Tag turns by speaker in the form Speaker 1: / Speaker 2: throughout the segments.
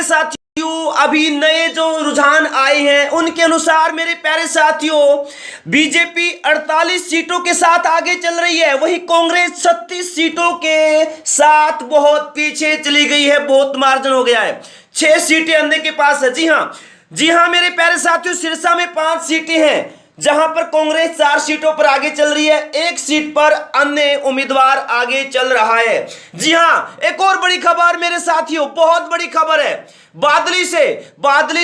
Speaker 1: प्यारे साथियों, अभी नए जो रुझान आए हैं उनके अनुसार मेरे प्यारे साथियों, बीजेपी 48 सीटों के साथ आगे चल रही है, वही कांग्रेस 36 सीटों के साथ बहुत पीछे चली गई है। बहुत मार्जिन हो गया है, 6 सीटें अन्य के पास है। जी हां मेरे प्यारे साथियों, सिरसा में 5 सीटें हैं जहां पर कांग्रेस 4 सीटों पर आगे चल रही है, 1 सीट पर अन्य उम्मीदवार आगे चल रहा है। जी हां, एक और बड़ी खबर मेरे साथियों, बहुत बड़ी खबर है। बादली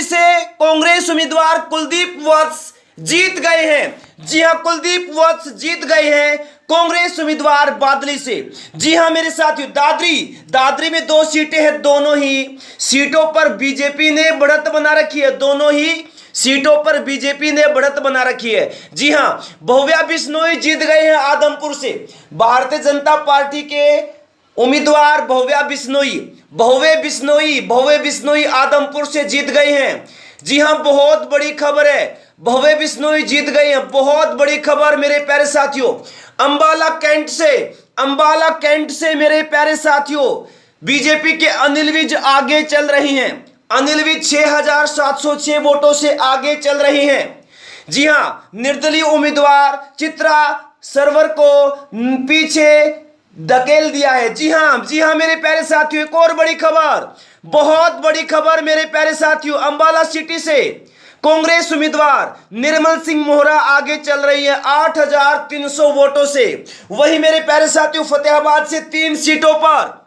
Speaker 1: से कांग्रेस उम्मीदवार कुलदीप वत्स जीत गए हैं। जी हां, कुलदीप वत्स जीत गए हैं कांग्रेस उम्मीदवार बादली से। जी हां मेरे साथियों, दादरी में 2 सीटें हैं, दोनों ही सीटों पर बीजेपी ने बढ़त बना रखी है। दोनों ही सीटों पर बीजेपी ने बढ़त बना रखी है। जी हां, भव्या बिश्नोई जीत गए हैं आदमपुर से। भारतीय जनता पार्टी के उम्मीदवार भव्या बिश्नोई आदमपुर से जीत गए हैं। जी हां, बहुत बड़ी खबर है, भव्या बिश्नोई जीत गए हैं, बहुत बड़ी खबर मेरे प्यारे साथियों। अंबाला कैंट से मेरे प्यारे साथियों, बीजेपी के अनिल विज आगे चल रही हैं। अनिल विज 6706 वोटों से आगे चल रही हैं। जी हां, निर्दलीय उम्मीदवार चित्रा सरवर को पीछे धकेल दिया है। जी हां मेरे प्यारे साथियों, एक और बड़ी खबर, बहुत बड़ी खबर मेरे प्यारे साथियों। अंबाला सिटी से कांग्रेस उम्मीदवार निर्मल सिंह मोहरा आगे चल रही है 8300 वोटों से। वही मेरे प्यारे साथियों, फतेहाबाद से 3 सीटों पर,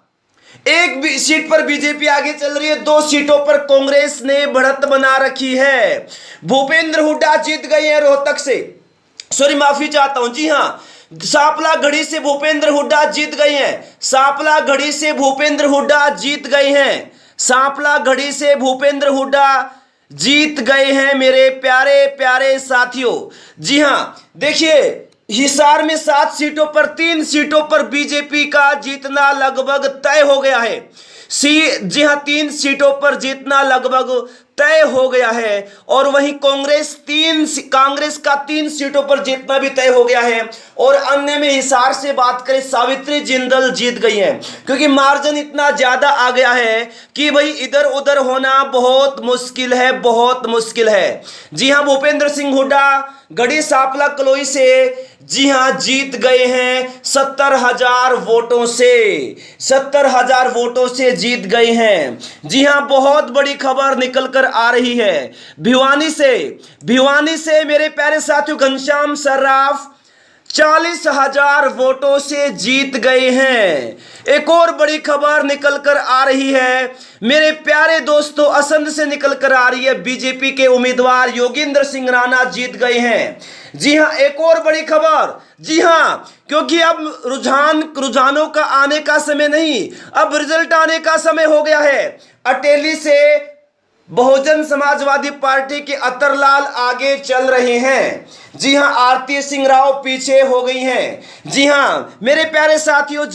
Speaker 1: 1 सीट पर बीजेपी आगे चल रही है, 2 सीटों पर कांग्रेस ने बढ़त बना रखी है। भूपेंद्र हुड्डा जीत गए हैं रोहतक से, सॉरी माफी चाहता हूं। जी हां, सांपला घड़ी से भूपेंद्र हुड्डा जीत गए हैं। सांपला घड़ी से भूपेंद्र हुड्डा जीत गए हैं। सांपला घड़ी से भूपेंद्र हुड्डा जीत गए हैं मेरे प्यारे प्यारे साथियों। जी हां, देखिए हिसार में 7 सीटों पर, 3 सीटों पर बीजेपी का जीतना लगभग तय हो गया है। जी हां, 3 सीटों पर जीतना लगभग तय हो गया है। और वहीं कांग्रेस का 3 सीटों पर जीतना भी तय हो गया है। और अन्य में हिसार से बात करें, सावित्री जिंदल जीत गई हैं, क्योंकि मार्जिन इतना ज्यादा आ गया है कि भाई इधर उधर होना बहुत मुश्किल है, बहुत मुश्किल है। जी हां, भूपेंद्र सिंह हुड्डा गढ़ी सांपला कलोई से जी हां जीत गए हैं 70,000 वोटों से, 70,000 वोटों से जीत गए हैं। जी हां, बहुत बड़ी खबर निकल कर आ रही है। भिवानी से मेरे प्यारे साथियों, घनश्याम सर्राफ 40,000 वोटों से जीत गए हैं। एक और बड़ी खबर निकल कर आ रही है मेरे प्यारे दोस्तों, असंध से निकल कर आ रही है, बीजेपी के उम्मीदवार योगेंद्र सिंह राणा जीत गए हैं। जी हां, एक और बड़ी खबर, जी हां, क्योंकि अब रुझानों का आने का समय नहीं, अब रिजल्ट आने का समय हो गया है। अटेली से बहुजन समाजवादी पार्टी के अतरलाल आगे चल रहे हैं। जी हां, आरती सिंह राव पीछे हो गई हैं। जी हां मेरे प्यारे साथियों,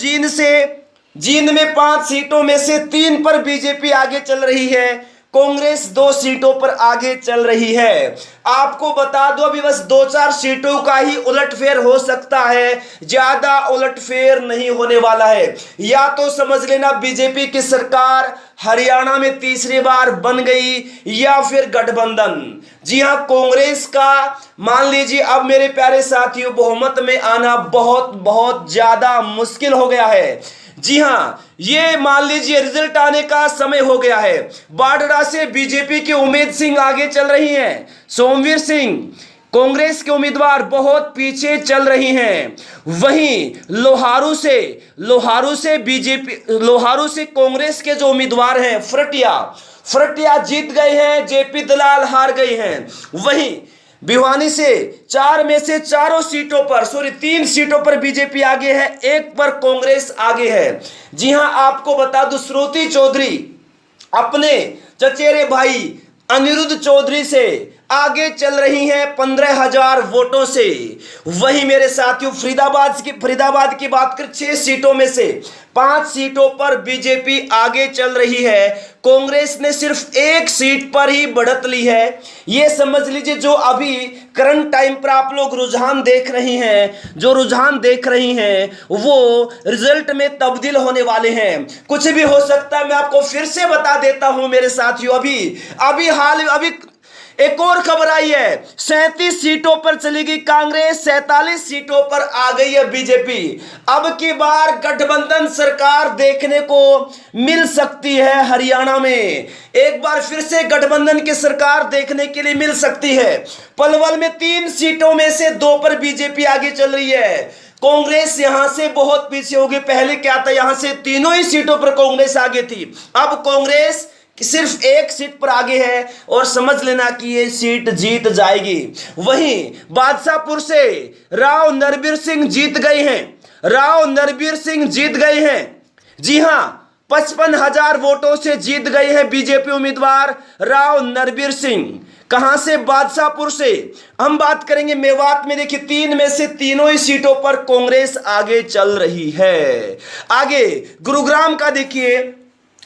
Speaker 1: जींद में 5 सीटों में से 3 पर बीजेपी आगे चल रही है, कांग्रेस 2 सीटों पर आगे चल रही है। आपको बता दो, अभी बस 2-4 सीटों का ही उलटफेर हो सकता है, ज्यादा उलटफेर नहीं होने वाला है। या तो समझ लेना बीजेपी की सरकार हरियाणा में तीसरी बार बन गई, या फिर गठबंधन। जी हां, कांग्रेस का मान लीजिए अब मेरे प्यारे साथियों बहुमत में आना बहुत बहुत ज्यादा मुश्किल हो गया है। जी हां, ये मान लीजिए रिजल्ट आने का समय हो गया है। बाडरा से बीजेपी के उमेद सिंह आगे चल रही हैं, सोमवीर सिंह कांग्रेस के उम्मीदवार बहुत पीछे चल रही हैं। वहीं लोहारू से कांग्रेस के जो उम्मीदवार हैं, फरटिया जीत गए हैं, जेपी दलाल हार गए हैं। वहीं भिवानी से 4 में से 3 सीटों पर बीजेपी आगे है, 1 पर कांग्रेस आगे है। जी हां, आपको बता दूं, श्रुति चौधरी अपने चचेरे भाई अनिरुद्ध चौधरी से आगे चल रही हैं 15,000 वोटों से। वहीं मेरे साथियों फरीदाबाद की बात कर 6 सीटों में से 5 सीटों पर बीजेपी आगे चल रही है। कांग्रेस ने सिर्फ 1 सीट पर ही बढ़त ली है। यह समझ लीजिए जो अभी करंट टाइम पर आप लोग रुझान देख रही हैं, जो रुझान देख रही हैं वो रिजल्ट में तब्दील होने वाले हैं। कुछ भी हो सकता है। मैं आपको फिर से बता देता हूं मेरे साथियों, अभी एक और खबर आई है। 37 सीटों पर चली गई कांग्रेस, 47 सीटों पर आ गई है बीजेपी। अब की बार गठबंधन सरकार देखने को मिल सकती है हरियाणा में। एक बार फिर से गठबंधन की सरकार देखने के लिए मिल सकती है। पलवल में 3 सीटों में से 2 पर बीजेपी आगे चल रही है। कांग्रेस यहां से बहुत पीछे होगी। पहले क्या था, यहां से तीनों ही सीटों पर कांग्रेस आगे थी। अब कांग्रेस सिर्फ 1 सीट पर आगे है और समझ लेना कि ये सीट जीत जाएगी। वहीं बादशाहपुर से राव नरबीर सिंह जीत गए हैं। जी हां, 55,000 वोटों से जीत गए हैं बीजेपी उम्मीदवार राव नरबीर सिंह। कहां से? बादशाहपुर से। हम बात करेंगे मेवात में। देखिए 3 में से तीनों ही सीटों पर कांग्रेस आगे चल रही है। आगे गुरुग्राम का देखिए,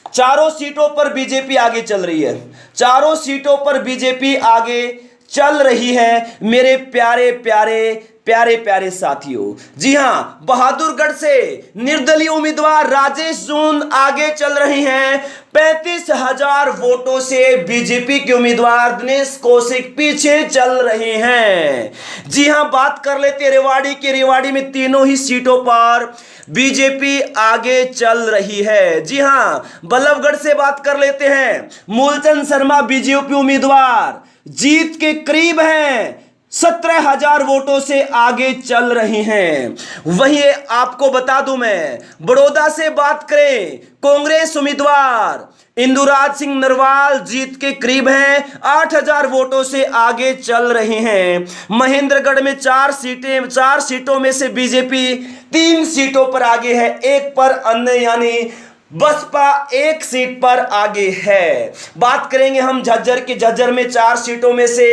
Speaker 1: 4 सीटों पर बीजेपी आगे चल रही है। 4 सीटों पर बीजेपी आगे चल रही है मेरे प्यारे साथियों। जी हां, बहादुरगढ़ से निर्दलीय उम्मीदवार राजेश जून आगे चल रही हैं। 35,000 वोटों से बीजेपी के उम्मीदवार दिनेश कौशिक पीछे चल रहे हैं। जी हां, बात कर लेते रेवाड़ी की। रेवाड़ी में तीनों ही सीटों पर बीजेपी आगे चल रही है। जी हां, बल्लभगढ़ से बात कर लेते हैं। मूलचंद शर्मा बीजेपी उम्मीदवार जीत के करीब हैं, 17,000 वोटों से आगे चल रही हैं। वहीं आपको बता दूं मैं, बड़ौदा से बात करें, कांग्रेस उम्मीदवार इंदुराज सिंह नरवाल जीत के करीब हैं, 8,000 वोटों से आगे चल रहे हैं। महेंद्रगढ़ में 4 सीटों में से बीजेपी 3 सीटों पर आगे है, 1 पर अन्य यानी बसपा 1 सीट पर आगे है। बात करेंगे हम झज्जर में 4 सीटों में से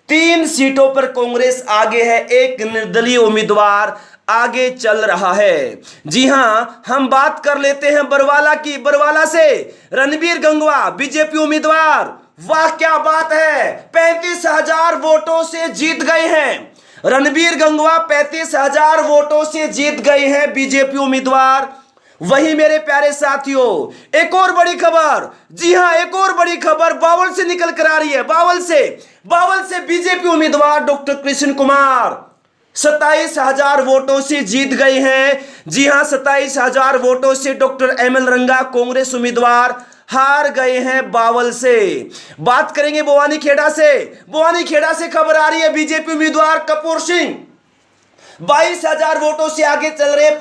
Speaker 1: 3 सीटों पर कांग्रेस आगे है, 1 निर्दलीय उम्मीदवार आगे चल रहा है। जी हां, हम बात कर लेते हैं बरवाला की। बरवाला से रणबीर गंगवा बीजेपी उम्मीदवार, वाह क्या बात है, 35,000 वोटों से जीत गए हैं। रणबीर गंगवा 35,000 वोटों से जीत गए हैं बीजेपी उम्मीदवार। वही मेरे प्यारे साथियों, एक और बड़ी खबर, जी हां एक और बड़ी खबर बावल से निकल कर आ रही है। बावल से बीजेपी उम्मीदवार डॉक्टर कृष्ण कुमार 27,000 वोटों से जीत गए हैं। जी हां, 27,000 वोटों से डॉक्टर एमएल रंगा कांग्रेस उम्मीदवार हार गए हैं बावल से। बात करेंगे भवानीखेड़ा से खबर आ रही है, बीजेपी उम्मीदवार कपूर सिंह 22,000 वोटों से आगे चल रहे हैं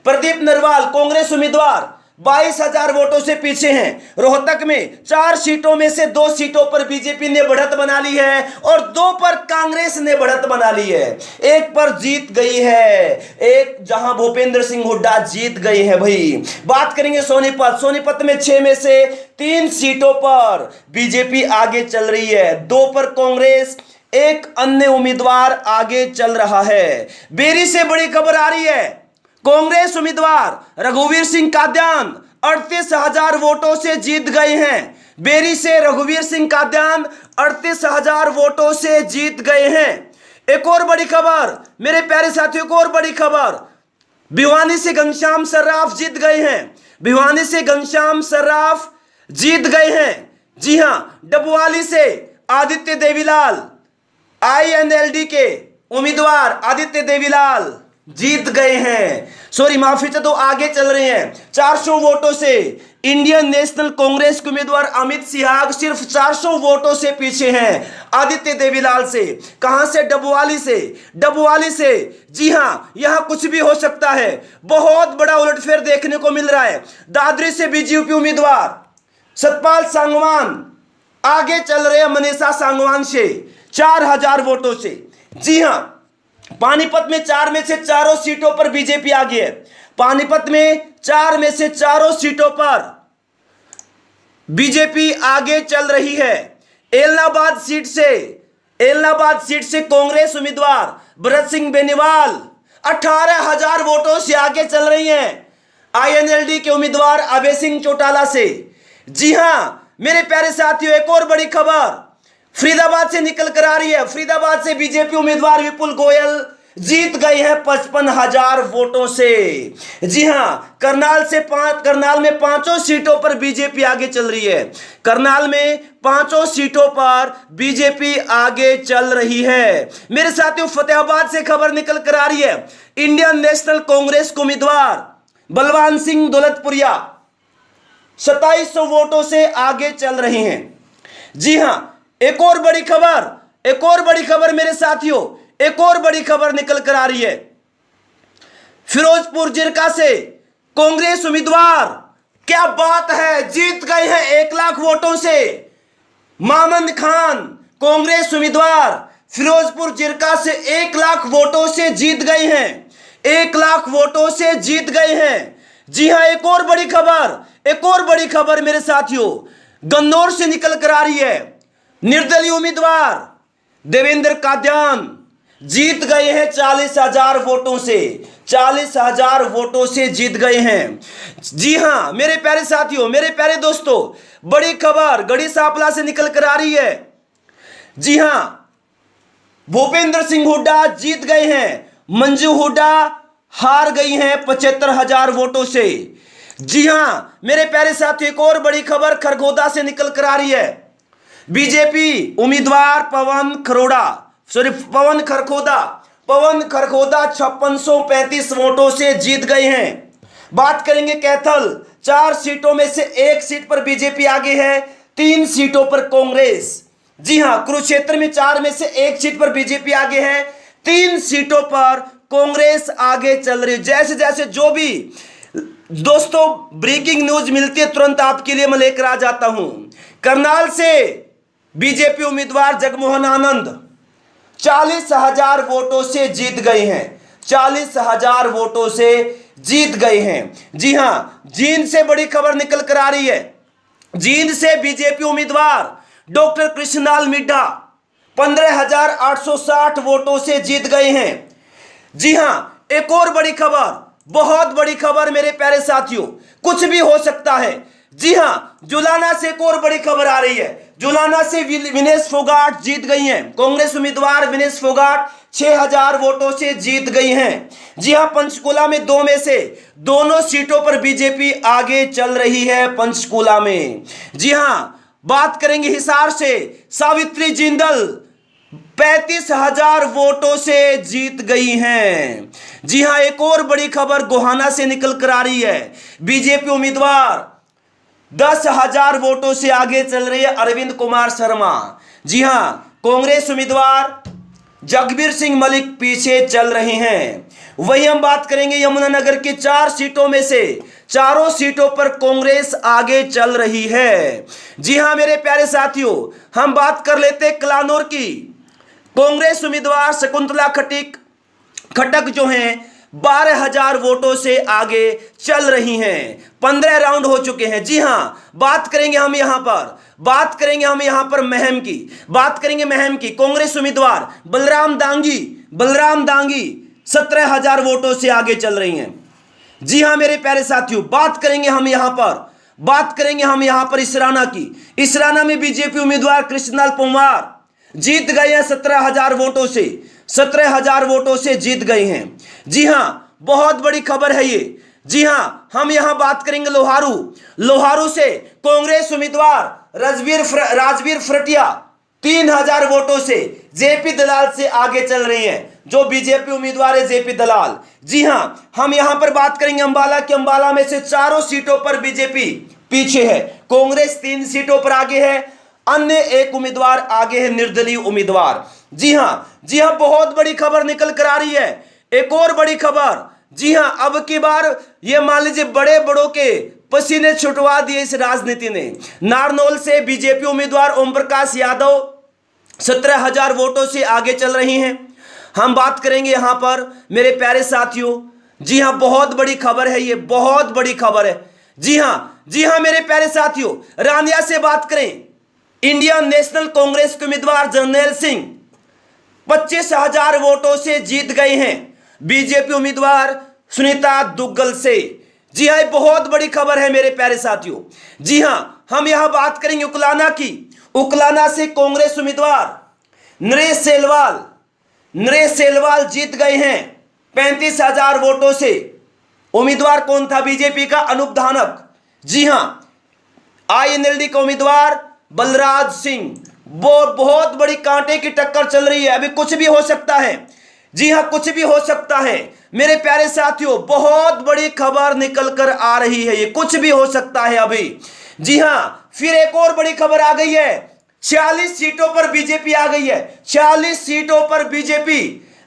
Speaker 1: प्रदीप नरवाल कांग्रेस उम्मीदवार 22,000 वोटों से पीछे हैं। रोहतक में 4 सीटों में से 2 सीटों पर बीजेपी ने बढ़त बना ली है और 2 पर कांग्रेस ने बढ़त बना ली है। 1 पर जीत गई है, एक जहां भूपेंद्र सिंह हुड्डा जीत गए हैं। भाई बात करेंगे सोनीपत में 6 में से 3 सीटों पर बीजेपी आगे चल रही है, 2 पर कांग्रेस, 1 अन्य उम्मीदवार आगे चल रहा है। बेरी से बड़ी खबर आ रही है, कांग्रेस उम्मीदवार रघुवीर सिंह काद्यान 38,000 वोटों से जीत गए हैं। बेरी से रघुवीर सिंह काद्यान 38,000 वोटों से जीत गए हैं। एक और बड़ी खबर मेरे प्यारे साथियों, एक और बड़ी खबर, भिवानी से घनश्याम सर्राफ जीत गए हैं। जी हां, डबवाली से आदित्य देवीलाल INLD के उम्मीदवार आदित्य देवीलाल जीत गए हैं। सॉरी माफी तो आगे चल रहे हैं 400 वोटों से। इंडियन नेशनल कांग्रेस के उम्मीदवार अमित सिहाग सिर्फ 400 वोटों से पीछे हैं आदित्य देवीलाल से। कहां से? डबवाली से। जी हां, यहां कुछ भी हो सकता है, बहुत बड़ा उलटफेर देखने को मिल रहा है। दादरी से बीजेपी उम्मीदवार सतपाल सांगवान आगे चल रहे हैं मनीषा सांगवान से 4,000 वोटों से। जी हां, पानीपत में 4 में से 4 सीटों पर बीजेपी आगे है। पानीपत में 4 में से 4 सीटों पर बीजेपी आगे चल रही है। एलनाबाद सीट से कांग्रेस उम्मीदवार भरत सिंह बेनीवाल 18,000 वोटों से आगे चल रही हैं आईएनएलडी के उम्मीदवार अभय सिंह चौटाला से। जी हां मेरे प्यारे साथियों, एक और बड़ी खबर फरीदाबाद से निकल कर आ रही है। फरीदाबाद से बीजेपी उम्मीदवार विपुल गोयल जीत गए हैं 55,000 वोटों से। जी हां, करनाल में 5 सीटों पर बीजेपी आगे चल रही है। करनाल में 5 सीटों पर बीजेपी आगे चल रही है। मेरे साथियों, फतेहाबाद से खबर निकल कर आ रही है। इंडियन नेशनल कांग्रेस के उम्मीदवार बलवान सिंह दौलतपुरिया 2700 वोटों से आगे चल रहे हैं। जी हां, एक और बड़ी खबर मेरे साथियों, एक और बड़ी खबर निकल कर आ रही है। फिरोजपुर जिरका से कांग्रेस उम्मीदवार, क्या बात है, जीत गए हैं 1 लाख वोटों से। मामन खान कांग्रेस उम्मीदवार फिरोजपुर जिरका से 1 लाख वोटों से जीत गए हैं। 1 लाख वोटों से जीत गए हैं। जी हां, एक और बड़ी खबर मेरे साथियों गन्नौर से निकल कर आ रही है। निर्दलीय उम्मीदवार देवेंद्र काद्यान जीत गए हैं 40,000 वोटों से। 40,000 वोटों से जीत गए हैं। जी हां मेरे प्यारे साथियों, मेरे प्यारे दोस्तों, बड़ी खबर गढ़ी सांपला से निकल कर आ रही है। जी हां, भूपेंद्र सिंह हुड्डा जीत गए हैं। मंजू हुड्डा हार गई हैं 75,000 वोटों से। जी हां मेरे प्यारे साथियों, एक और बड़ी खबर खरगोदा से निकल कर आ रही है। बीजेपी उम्मीदवार पवन खरखोदा 5635 वोटों से जीत गए हैं। बात करेंगे कैथल, 4 सीटों में से 1 सीट पर बीजेपी आगे है, 3 सीटों पर कांग्रेस। जी हां, कुरुक्षेत्र में 4 में से 1 सीट पर बीजेपी आगे है, 3 सीटों पर कांग्रेस आगे चल रही है। जैसे जैसे जो भी दोस्तों ब्रेकिंग न्यूज मिलती है तुरंत आपके लिए मैं लेकर आ जाता हूं। करनाल से बीजेपी उम्मीदवार जगमोहन आनंद 40,000 वोटों से जीत गए हैं। 40,000 वोटों से जीत गए हैं। जी हां, जींद से बड़ी खबर निकल कर आ रही है। जींद से बीजेपी उम्मीदवार डॉक्टर कृष्णलाल मिड्ढा 15,860 वोटों से जीत गए हैं। जी हां, एक और बड़ी खबर, बहुत बड़ी खबर मेरे प्यारे साथियों, कुछ भी हो सकता है। जी हां, जुलाना से एक और बड़ी खबर आ रही है। जुलाना से विनेश फोगाट जीत गई हैं। कांग्रेस उम्मीदवार विनेश फोगाट 6,000 वोटों से जीत गई हैं। जी हां, पंचकुला में 2 में से दोनों सीटों पर बीजेपी आगे चल रही है। पंचकुला में जी हां, बात करेंगे हिसार से सावित्री जिंदल 35,000 वोटों से जीत गई हैं। जी हां, एक और बड़ी खबर गोहाना से निकल कर आ रही है। बीजेपी उम्मीदवार 10,000 वोटों से आगे चल रही है अरविंद कुमार शर्मा। जी हां, कांग्रेस उम्मीदवार जगबीर सिंह मलिक पीछे चल रहे हैं। वही हम बात करेंगे यमुनानगर की 4 सीटों में से 4 सीटों पर कांग्रेस आगे चल रही है। जी हां मेरे प्यारे साथियों, हम बात कर लेते हैं कलानौर की। कांग्रेस उम्मीदवार शकुंतला खट्टक जो हैं 12,000 वोटों से आगे चल रही हैं। 15 राउंड हो चुके हैं। जी हां, बात करेंगे हम यहां पर महम की। कांग्रेस उम्मीदवार बलराम दांगी 17,000 वोटों से आगे चल रही हैं। जी हां मेरे प्यारे साथियों, बात करेंगे हम यहां पर इसराना की। इसराना में बीजेपी उम्मीदवार कृष्णलाल पंवार जीत गए हैं 17,000 वोटों से। 17,000 वोटों से जीत गए हैं। जी हां, बहुत बड़ी खबर है ये। जी हां, हम यहां बात करेंगे लोहारू से कांग्रेस उम्मीदवार राजवीर फ्रटिया 3,000 वोटों से जेपी दलाल से आगे चल रही हैं। जो बीजेपी उम्मीदवार है जेपी दलाल। जी हां, हम यहां पर बात करेंगे अंबाला में से 4 सीटों पर बीजेपी पीछे है। कांग्रेस 3 सीटों पर आगे है, अन्य 1 उम्मीदवार आगे है, निर्दलीय उम्मीदवार। जी हां, बहुत बड़ी खबर निकल कर आ रही है। एक और बड़ी खबर, जी हां, अब की बार ये मान लीजिए बड़ों के पसीने छुटवा दिए इस राजनीति ने। नारनौल से बीजेपी उम्मीदवार ओम प्रकाश यादव 17,000 वोटों से आगे चल रही हैं। हम बात करेंगे यहां पर मेरे प्यारे साथियों। जी हां, बहुत बड़ी खबर है ये, बहुत बड़ी खबर है। जी हां मेरे प्यारे साथियों, रानिया से बात करें इंडियन नेशनल कांग्रेस के उम्मीदवार जर्नैल सिंह 25,000 वोटों से जीत गए हैं बीजेपी उम्मीदवार सुनीता दुग्गल से। जी हाँ, बहुत बड़ी खबर है मेरे प्यारे साथियों। जी हाँ, हम यह बात करेंगे उकलाना की। उकलाना से कांग्रेस उम्मीदवार नरेश सेलवाल जीत गए हैं 35,000 वोटों से। उम्मीदवार कौन था बीजेपी का? अनूप धानक। जी हां, आईएनएलडी का उम्मीदवार बलराज सिंह। वो बहुत बड़ी कांटे की टक्कर चल रही है, अभी कुछ भी हो सकता है। जी हां, कुछ भी हो सकता है मेरे प्यारे साथियों। बहुत बड़ी खबर निकल कर आ रही है, ये कुछ भी हो सकता है अभी। जी हां, फिर एक और बड़ी खबर आ गई है। 46 सीटों पर बीजेपी आ गई है, 46 सीटों पर बीजेपी,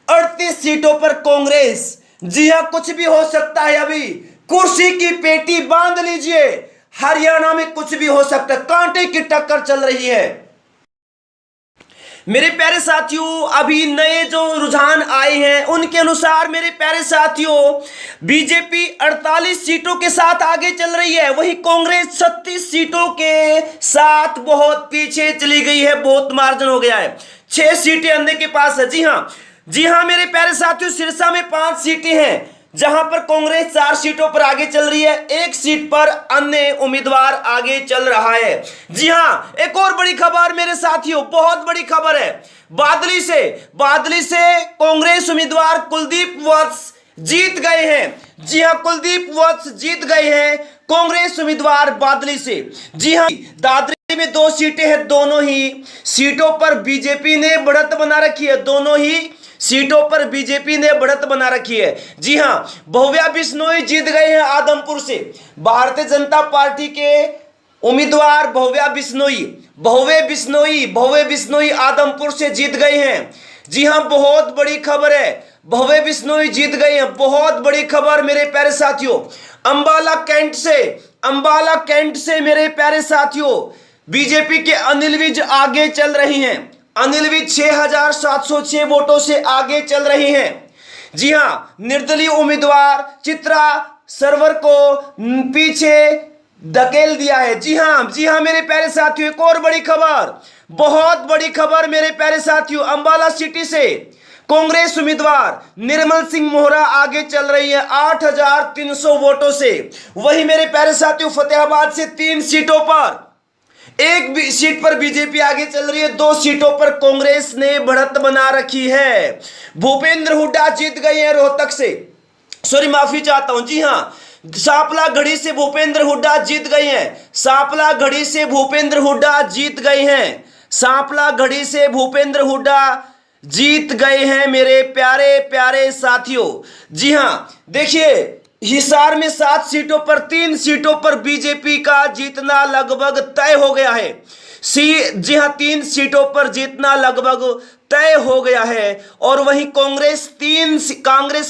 Speaker 1: 38 सीटों पर कांग्रेस। जी हां, कुछ भी हो सकता है अभी। कुर्सी की पेटी बांध लीजिए, हरियाणा में कुछ भी हो सकता है, कांटे की टक्कर चल रही है मेरे प्यारे साथियों। अभी नए जो रुझान आए हैं उनके अनुसार मेरे प्यारे साथियों, बीजेपी 48 सीटों के साथ आगे चल रही है, वही कांग्रेस 36 सीटों के साथ बहुत पीछे चली गई है, बहुत मार्जिन हो गया है। 6 सीटें अंधे के पास है। जी हां मेरे प्यारे साथियों, सिरसा में 5 सीटें हैं जहां पर कांग्रेस 4 सीटों पर आगे चल रही है, 1 सीट पर अन्य उम्मीदवार आगे चल रहा है। जी हां, एक और बड़ी खबर मेरे साथियों, बहुत बड़ी खबर है। बादली से कांग्रेस उम्मीदवार कुलदीप वत्स जीत गए हैं। जी हां, कुलदीप वत्स जीत गए हैं कांग्रेस उम्मीदवार बादली से। जी हां, दादरी में 2 सीटें हैं, दोनों ही सीटों पर बीजेपी ने बढ़त बना रखी है, दोनों ही सीटों पर बीजेपी ने बढ़त बना रखी है। जी हां, भव्या बिश्नोई जीत गए हैं आदमपुर से। भारतीय जनता पार्टी के उम्मीदवार भव्या बिश्नोई आदमपुर से जीत गए हैं। जी हां, बहुत बड़ी खबर है, भव्या बिश्नोई जीत गए हैं, बहुत बड़ी खबर मेरे प्यारे साथियों। अंबाला कैंट से मेरे प्यारे साथियों, बीजेपी के अनिल विज आगे चल रही हैं। अनिल विज 6,706 वोटों से आगे चल रही हैं। जी हां, निर्दलीय उम्मीदवार चित्रा सरवर को पीछे धकेल दिया है। जी हां मेरे प्यारे साथियों, एक और बड़ी खबर, बहुत बड़ी खबर मेरे प्यारे साथियों। अंबाला सिटी से कांग्रेस उम्मीदवार निर्मल सिंह मोहरा आगे चल रही है 8,300 वोटों से। वही मेरे प्यारे साथियों, फतेहाबाद से 3 सीटों पर, 1 सीट पर बीजेपी आगे चल रही है, 2 सीटों पर कांग्रेस ने बढ़त बना रखी है। भूपेंद्र हुड्डा जीत गए हैं रोहतक से, सॉरी माफी चाहता हूं। जी हां, सांपला घड़ी से भूपेंद्र हुड्डा जीत गए हैं। सांपला घड़ी से भूपेंद्र हुड्डा जीत गए हैं। सांपला घड़ी से भूपेंद्र हुड्डा जीत गए हैं मेरे प्यारे प्यारे साथियों। जी हां, देखिए हिसार में 7 सीटों पर, 3 सीटों पर बीजेपी का जीतना लगभग तय हो गया है। जी हां, 3 सीटों पर जीतना लगभग तय हो गया है। और वहीं कांग्रेस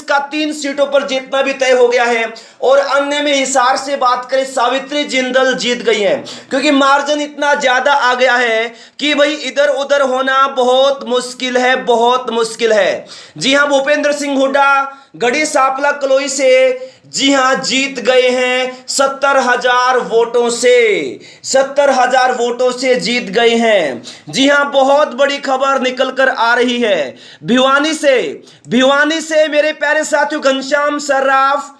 Speaker 1: का 3 सीटों पर जीतना भी तय हो गया है। और अन्य में हिसार से बात करें, सावित्री जिंदल जीत गई हैं, क्योंकि मार्जिन इतना ज्यादा आ गया है कि भाई इधर उधर होना बहुत मुश्किल है, बहुत मुश्किल है। जी हां, भूपेंद्र सिंह हुड्डा गढ़ी सांपला कलोई से जी हां जीत गए हैं 70,000 वोटों से, 70,000 वोटों से जीत गए हैं। जी हां, बहुत बड़ी खबर निकल कर आ रही है भिवानी से मेरे प्यारे साथियों, घनश्याम सर्राफ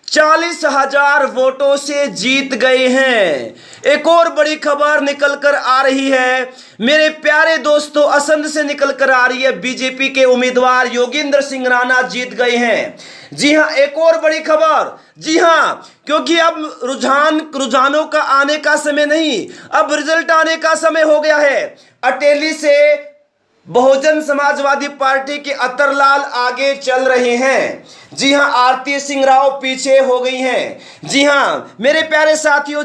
Speaker 1: 40,000 वोटों से जीत गए हैं। एक और बड़ी खबर निकल कर आ रही है मेरे प्यारे दोस्तों, असंध से निकल कर आ रही है, बीजेपी के उम्मीदवार योगेंद्र सिंह राणा जीत गए हैं। जी हां, एक और बड़ी खबर, जी हां, क्योंकि अब रुझानों का आने का समय नहीं, अब रिजल्ट आने का समय हो गया है। अटेली से बहुजन समाजवादी पार्टी के अतरलाल आगे चल रहे हैं। जी हां, आरती सिंह राव पीछे हो गई हैं। जी हां मेरे प्यारे साथियों,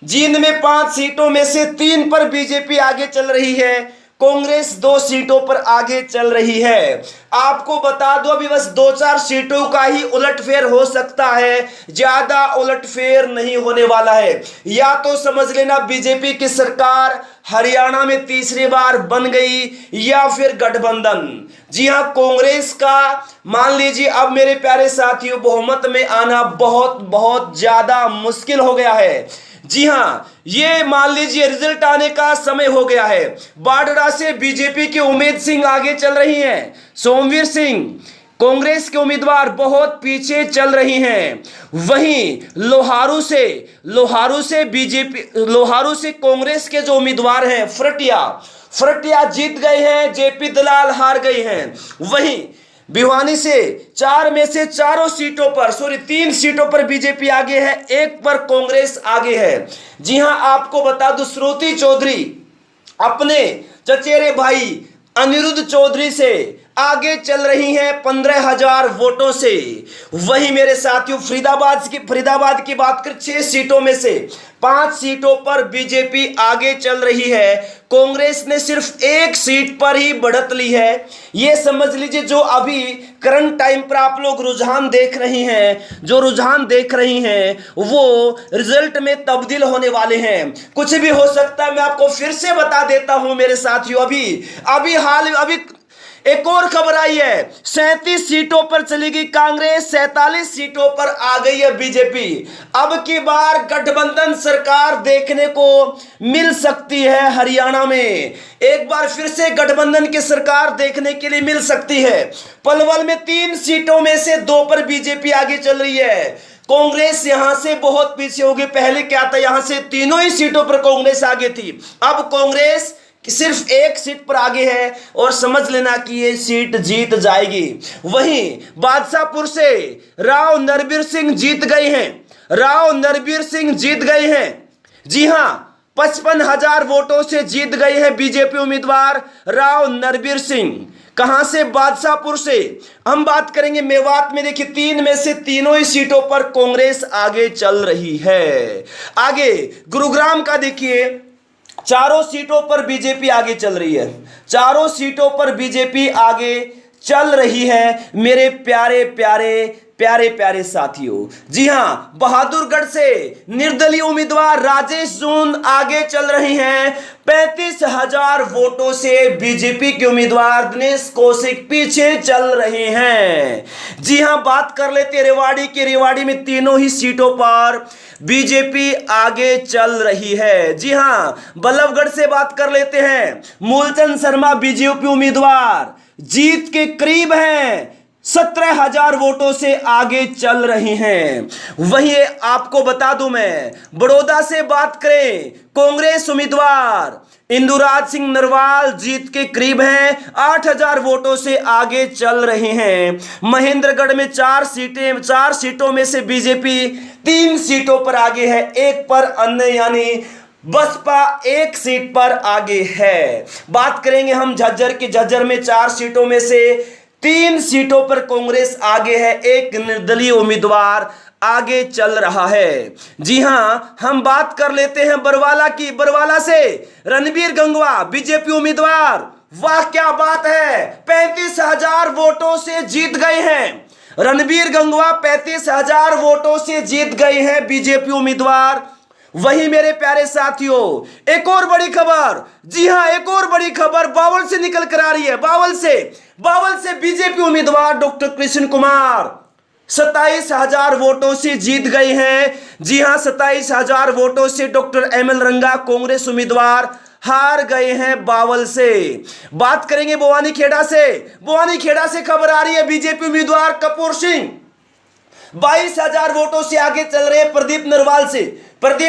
Speaker 1: जींद में 5 सीटों में से 3 पर बीजेपी आगे चल रही है, कांग्रेस 2 सीटों पर आगे चल रही है। आपको बता दो, अभी बस 2-4 सीटों का ही उलटफेर हो सकता है, ज्यादा उलटफेर नहीं होने वाला है। या तो समझ लेना बीजेपी की सरकार हरियाणा में तीसरी बार बन गई या फिर गठबंधन। जी हां, कांग्रेस का मान लीजिए अब मेरे प्यारे साथियों बहुमत में आना बहुत बहुत ज्यादा मुश्किल हो गया है। जी हां, ये मान लीजिए रिजल्ट आने का समय हो गया है। बाडरा से बीजेपी के उमेद सिंह आगे चल रही हैं, सोमवीर सिंह कांग्रेस के उम्मीदवार बहुत पीछे चल रही हैं। वहीं लोहारू से कांग्रेस के जो उम्मीदवार हैं फरटिया जीत गए हैं, जेपी दलाल हार गए हैं। वहीं भिवानी से 4 में से चारों सीटों पर 3 सीटों पर बीजेपी आगे है, 1 पर कांग्रेस आगे है। जी हां, आपको बता दूं श्रुति चौधरी अपने चचेरे भाई अनिरुद्ध चौधरी से आगे चल रही हैं 15,000 वोटों से। वहीं मेरे साथियों फरीदाबाद की बात करें 6 सीटों में से 5 सीटों पर बीजेपी आगे चल रही है। कांग्रेस ने सिर्फ 1 सीट पर ही बढ़त ली है। यह समझ लीजिए जो अभी करंट टाइम पर आप लोग रुझान देख रही हैं वो रिजल्ट में तब्दील होने वाले हैं। कुछ भी हो सकता है। मैं आपको फिर से बता देता हूं मेरे साथियों, अभी एक और खबर आई है, 37 सीटों पर चली गई कांग्रेस, 47 सीटों पर आ गई है बीजेपी। अब की बार गठबंधन सरकार देखने को मिल सकती है हरियाणा में। एक बार फिर से गठबंधन की सरकार देखने के लिए मिल सकती है। पलवल में 3 सीटों में से 2 पर बीजेपी आगे चल रही है। कांग्रेस यहां से बहुत पीछे होगी। पहले क्या था, यहां से तीनों ही सीटों पर कांग्रेस आगे थी, अब कांग्रेस सिर्फ 1 सीट पर आगे है और समझ लेना कि ये सीट जीत जाएगी। वहीं बादशाहपुर से राव नरबीर सिंह जीत गए हैं। जी हां, 55,000 वोटों से जीत गए हैं बीजेपी उम्मीदवार राव नरबीर सिंह। कहां से? बादशाहपुर से। हम बात करेंगे मेवात में, देखिए 3 में से तीनों ही सीटों पर कांग्रेस आगे चल रही है। आगे गुरुग्राम का देखिए, 4 सीटों पर बीजेपी आगे चल रही है। 4 सीटों पर बीजेपी आगे चल रही है मेरे प्यारे साथियों। जी हां, बहादुरगढ़ से निर्दलीय उम्मीदवार राजेश जून आगे चल रही हैं। 35,000 वोटों से बीजेपी के उम्मीदवार दिनेश कौशिक पीछे चल रहे हैं। जी हां, बात कर लेते रेवाड़ी की। रेवाड़ी में तीनों ही सीटों पर बीजेपी आगे चल रही है। जी हां, बल्लभगढ़ से बात कर लेते हैं। मूलचंद शर्मा बीजेपी उम्मीदवार जीत के करीब हैं, 17,000 वोटों से आगे चल रही हैं। वहीं आपको बता दूं मैं, बड़ौदा से बात करें, कांग्रेस उम्मीदवार इंदुराज सिंह नरवाल जीत के करीब हैं, 8,000 वोटों से आगे चल रहे हैं। महेंद्रगढ़ में 4 सीटों में से बीजेपी 3 सीटों पर आगे है, 1 पर अन्य यानी बसपा 1 सीट पर आगे है। बात करेंगे हम झज्जर में 4 सीटों में से 3 सीटों पर कांग्रेस आगे है, 1 निर्दलीय उम्मीदवार आगे चल रहा है। जी हां, हम बात कर लेते हैं बरवाला की। बरवाला से रणबीर गंगवा बीजेपी उम्मीदवार, वाह क्या बात है, 35,000 वोटों से जीत गए हैं। रणबीर गंगवा 35,000 वोटों से जीत गए हैं बीजेपी उम्मीदवार। वहीं मेरे प्यारे साथियों, एक और बड़ी खबर, जी हां एक और बड़ी खबर बावल से निकल कर आ रही है। बावल से बीजेपी उम्मीदवार डॉक्टर कृष्ण कुमार 27,000 वोटों से जीत गए हैं। जी हां, 27,000 वोटों से डॉक्टर एमएल रंगा कांग्रेस उम्मीदवार हार गए हैं बावल से। बात करेंगे बवानीखेड़ा से खबर आ रही है, बीजेपी उम्मीदवार कपूर सिंह 22,000 वोटों से आगे चल रहे हैं प्रदीप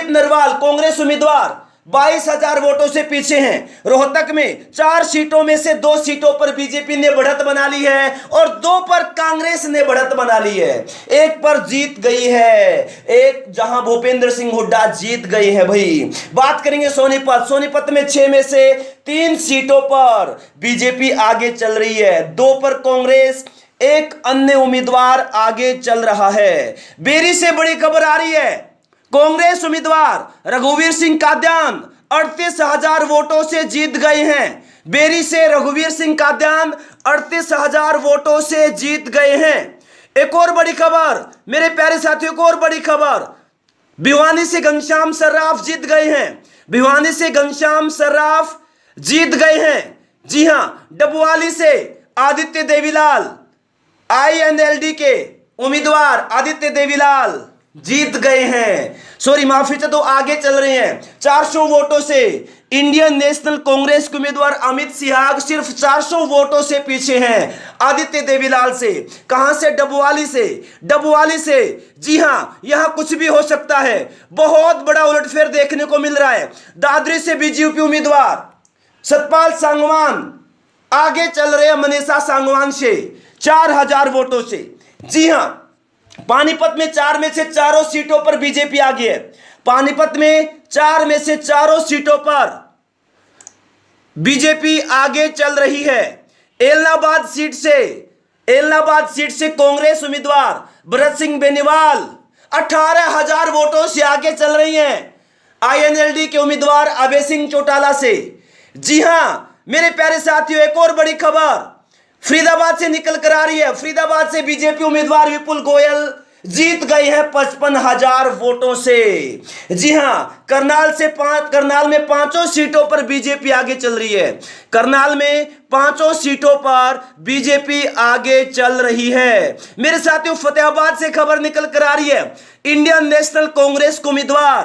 Speaker 1: नरवाल कांग्रेस उम्मीदवार 22,000 वोटों से पीछे हैं। रोहतक में 4 सीटों में से 2 सीटों पर बीजेपी ने बढ़त बना ली है और 2 पर कांग्रेस ने बढ़त बना ली है। 1 पर जीत गई है, एक जहां भूपेंद्र सिंह हुड्डा जीत गए हैं। भाई बात करेंगे सोनीपत में 6 में से 3 सीटों पर बीजेपी आगे चल रही है, 2 पर कांग्रेस, 1 अन्य उम्मीदवार आगे चल रहा है। बेरी से बड़ी खबर आ रही है, कांग्रेस उम्मीदवार रघुवीर सिंह काद्यान 38,000 वोटों से जीत गए हैं। बेरी से रघुवीर सिंह काद्यान 38,000 वोटों से जीत गए हैं। एक और बड़ी खबर मेरे प्यारे साथियों, एक और बड़ी खबर, भिवानी से घनश्याम सर्राफ जीत गए हैं। भिवानी से घनश्याम सर्राफ जीत गए हैं। जी हां, डबवाली से आदित्य देवीलाल, INLD के उम्मीदवार आदित्य देवीलाल जीत गए हैं। सॉरी माफी चाहिए, तो आगे चल रहे हैं। 400 वोटों से इंडियन नेशनल कांग्रेस के उम्मीदवार अमित सिहाग सिर्फ 400 वोटों से पीछे हैं आदित्य देवीलाल से। कहां से? डबवाली से। डबवाली से, जी हां, यहां कुछ भी हो सकता है। बहुत बड़ा उलटफेर देखने को मिल रहा है। दादरी से बीजेपी उम्मीदवार सतपाल सांगवान आगे चल रहे हैं मनीषा सांगवान से 4000 वोटों से। जी हां, पानीपत में 4 में से 4 सीटों पर बीजेपी आगे है। पानीपत में 4 में से 4 सीटों पर बीजेपी आगे चल रही है। एलनाबाद सीट से कांग्रेस उम्मीदवार भरत सिंह बेनीवाल 18,000 वोटों से आगे चल रही हैं INLD के उम्मीदवार अभय सिंह चौटाला से। जी हां मेरे प्यारे साथियों, एक और बड़ी खबर फरीदाबाद से निकल कर आ रही है। फरीदाबाद से बीजेपी उम्मीदवार विपुल गोयल जीत गए हैं 55,000 वोटों से। जी हां, करनाल में 5 सीटों पर बीजेपी आगे चल रही है। करनाल में 5 सीटों पर बीजेपी आगे चल रही है। मेरे साथियों, फतेहाबाद से खबर निकल कर आ रही है। इंडियन नेशनल कांग्रेस के उम्मीदवार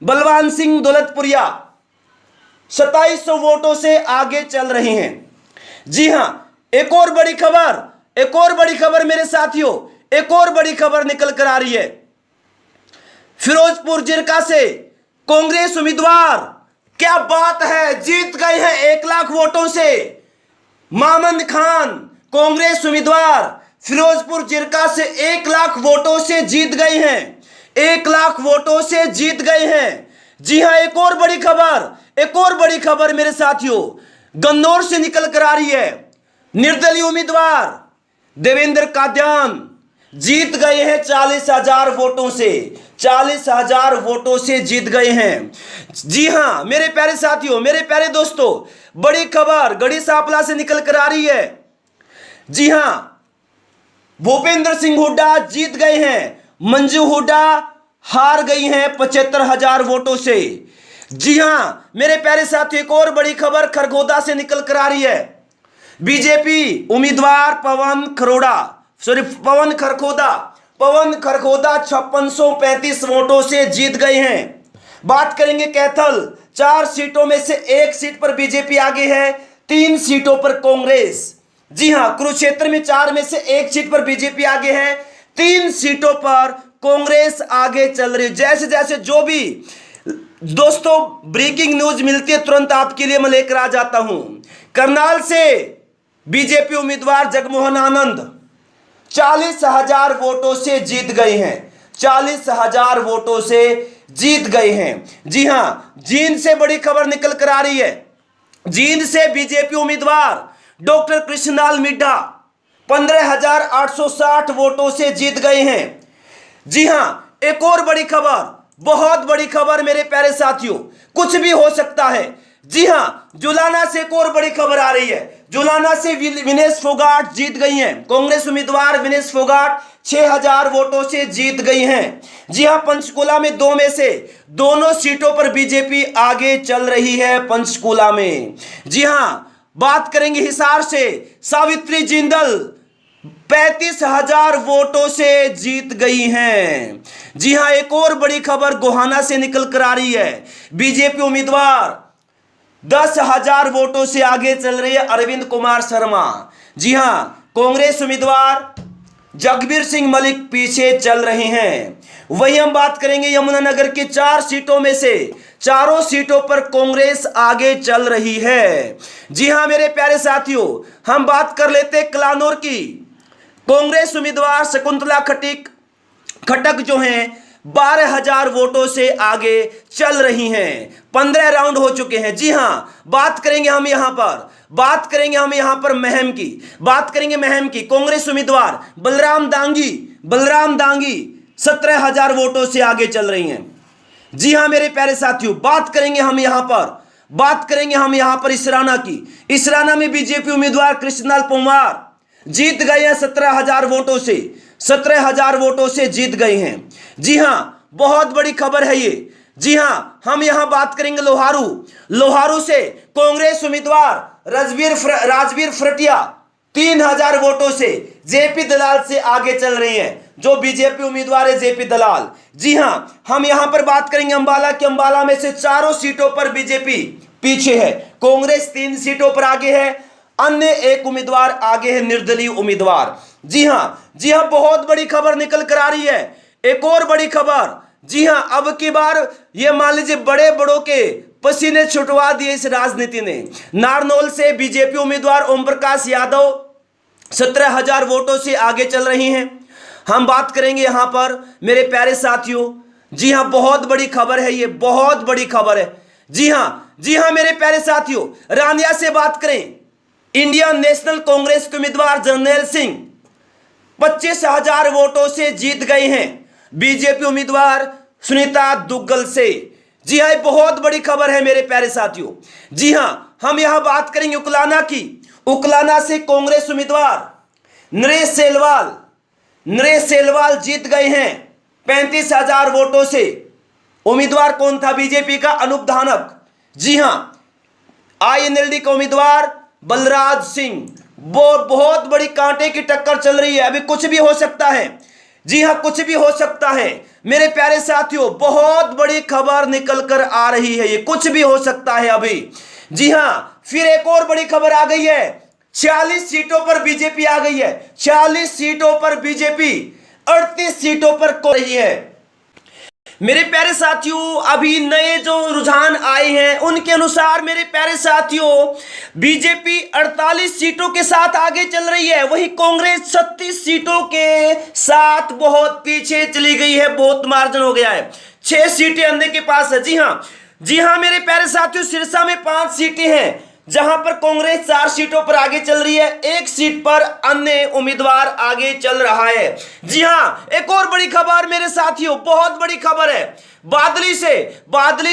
Speaker 1: बलवान सिंह दौलतपुरिया 2700 वोटों से आगे चल रहे हैं। जी हां, एक और बड़ी खबर मेरे साथियों, एक और बड़ी खबर निकल कर आ रही है। फिरोजपुर जिरका से कांग्रेस उम्मीदवार, क्या बात है, जीत गए हैं 1 लाख वोटों से। मामन खान कांग्रेस उम्मीदवार फिरोजपुर जिरका से 1 लाख वोटों से जीत गए हैं। 1 लाख वोटों से जीत गए हैं। जी हां, एक और बड़ी खबर मेरे साथियों गन्नौर से निकल कर आ रही है। निर्दलीय उम्मीदवार देवेंद्र काद्यान जीत गए हैं 40,000 वोटों से। 40,000 वोटों से जीत गए हैं। जी हां मेरे प्यारे साथियों, मेरे प्यारे दोस्तों, बड़ी खबर गढ़ी सांपला से निकल कर आ रही है। जी हां, भूपेंद्र सिंह हुड्डा जीत गए हैं। मंजू हुड्डा हार गई हैं 75,000 वोटों से। जी हां मेरे प्यारे साथियों, एक और बड़ी खबर खरगोदा से निकल कर आ रही है। बीजेपी उम्मीदवार पवन खरखोदा 5635 वोटों से जीत गए हैं। बात करेंगे कैथल, 4 सीटों में से 1 सीट पर बीजेपी आगे है, 3 सीटों पर कांग्रेस। जी हां, कुरुक्षेत्र में 4 में से 1 सीट पर बीजेपी आगे है, 3 सीटों पर कांग्रेस आगे चल रही है। जैसे जैसे जो भी दोस्तों ब्रेकिंग न्यूज मिलती है तुरंत आपके लिए मैं लेकर आ जाता हूं। करनाल से बीजेपी उम्मीदवार जगमोहन आनंद 40,000 वोटों से जीत गए हैं। 40,000 वोटों से जीत गए हैं। जी हां, जींद से बड़ी खबर निकल कर आ रही है। जींद से बीजेपी उम्मीदवार डॉक्टर कृष्णलाल मिड्ढा 15,860 वोटों से जीत गए हैं। जी हां, एक और बड़ी खबर, बहुत बड़ी खबर मेरे प्यारे साथियों, कुछ भी हो सकता है। जी हां, जुलाना से एक और बड़ी खबर आ रही है। जुलाना से विनेश फोगाट जीत गई हैं। कांग्रेस उम्मीदवार विनेश फोगाट 6,000 वोटों से जीत गई हैं। जी हां, पंचकुला में 2 में से दोनों सीटों पर बीजेपी आगे चल रही है। पंचकुला में जी हां, बात करेंगे हिसार से सावित्री जिंदल 35,000 वोटों से जीत गई हैं। जी हां, एक और बड़ी खबर गोहाना से निकल कर आ रही है। बीजेपी उम्मीदवार 10,000 वोटों से आगे चल रही है अरविंद कुमार शर्मा। जी हां, कांग्रेस उम्मीदवार जगबीर सिंह मलिक पीछे चल रहे हैं। वही हम बात करेंगे यमुनानगर की 4 सीटों में से 4 सीटों पर कांग्रेस आगे चल रही है। जी हां मेरे प्यारे साथियों, हम बात कर लेते हैं कलानौर की। कांग्रेस उम्मीदवार शकुंतला खटक जो हैं 12,000 वोटों से आगे चल रही हैं। 15 राउंड हो चुके हैं। जी हां, बात करेंगे हम यहां पर महम की। कांग्रेस उम्मीदवार बलराम दांगी 17,000 वोटों से आगे चल रही हैं। जी हां मेरे प्यारे साथियों, बात करेंगे हम यहां पर इसराना की। इसराना में बीजेपी उम्मीदवार कृष्णलाल पंवार जीत गए हैं 17,000 वोटों से। 17,000 वोटों से जीत गए हैं। जी हां, बहुत बड़ी खबर है ये। जी हां, हम यहां बात करेंगे लोहारू से कांग्रेस उम्मीदवार राजवीर फरटिया 3000 वोटों से जेपी दलाल से आगे चल रही हैं। जो बीजेपी उम्मीदवार है जेपी दलाल। जी हां, हम यहां पर बात करेंगे अंबाला की। अंबाला में से चारों सीटों पर बीजेपी पीछे है। कांग्रेस 3 सीटों पर आगे है, अन्य एक उम्मीदवार आगे है, निर्दलीय उम्मीदवार। जी हां, बहुत बड़ी खबर निकल कर आ रही है। एक और बड़ी खबर, जी हां, अब की बार ये मान लीजिए बड़े बड़ों के पसीने छुटवा दिए इस राजनीति ने। नारनौल से बीजेपी उम्मीदवार ओम प्रकाश यादव 17,000 वोटों से आगे चल रही हैं। हम बात करेंगे यहां पर मेरे प्यारे साथियों। जी हां, बहुत बड़ी खबर है, ये बहुत बड़ी खबर है। जी हां मेरे प्यारे साथियों, रानिया से बात करें, इंडियन नेशनल कांग्रेस के उम्मीदवार जर्नैल सिंह 25,000 वोटों से जीत गए हैं बीजेपी उम्मीदवार सुनीता दुग्गल से। जी हां, बहुत बड़ी खबर है मेरे प्यारे साथियों। जी हां, हम यहां बात करेंगे उकलाना की। उकलाना से कांग्रेस उम्मीदवार नरेश सेलवाल जीत गए हैं 35,000 वोटों से। उम्मीदवार कौन था? बीजेपी का अनूप धानक। जी हां, आईएनएलडी का उम्मीदवार बलराज सिंह। वो बहुत बड़ी कांटे की टक्कर चल रही है, अभी कुछ भी हो सकता है। जी हां, कुछ भी हो सकता है मेरे प्यारे साथियों। बहुत बड़ी खबर निकल कर आ रही है, ये कुछ भी हो सकता है अभी। जी हां, फिर एक और बड़ी खबर आ गई है। 46 सीटों पर बीजेपी आ गई है। 46 सीटों पर बीजेपी 38 सीटों पर को रही है। मेरे प्यारे साथियों, अभी नए जो रुझान आए हैं उनके अनुसार मेरे प्यारे साथियों, बीजेपी 48 सीटों के साथ आगे चल रही है, वही कांग्रेस 36 सीटों के साथ बहुत पीछे चली गई है। बहुत मार्जिन हो गया है, 6 सीटें अंधे के पास है। जी हां मेरे प्यारे साथियों, सिरसा में 5 सीटें हैं जहां पर कांग्रेस 4 सीटों पर आगे चल रही है, 1 सीट पर अन्य उम्मीदवार आगे चल रहा है। जी हां, एक और बड़ी खबर मेरे साथियों, बहुत बड़ी खबर है। बादली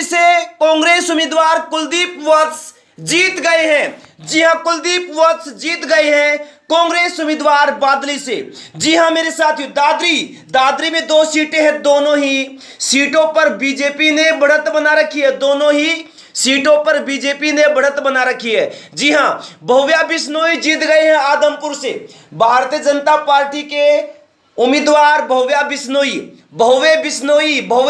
Speaker 1: से कांग्रेस उम्मीदवार कुलदीप वत्स जीत गए हैं। जी हां, कुलदीप वत्स जीत गए हैं कांग्रेस उम्मीदवार बादली से। जी हां मेरे साथियों, दादरी में 2 सीटें हैं, दोनों ही सीटों पर बीजेपी ने बढ़त बना रखी है। दोनों ही सीटों पर बीजेपी ने बढ़त बना रखी है। जी हां, भव्या बिश्नोई जीत गए हैं आदमपुर से। भारतीय जनता पार्टी के उम्मीदवार भव्या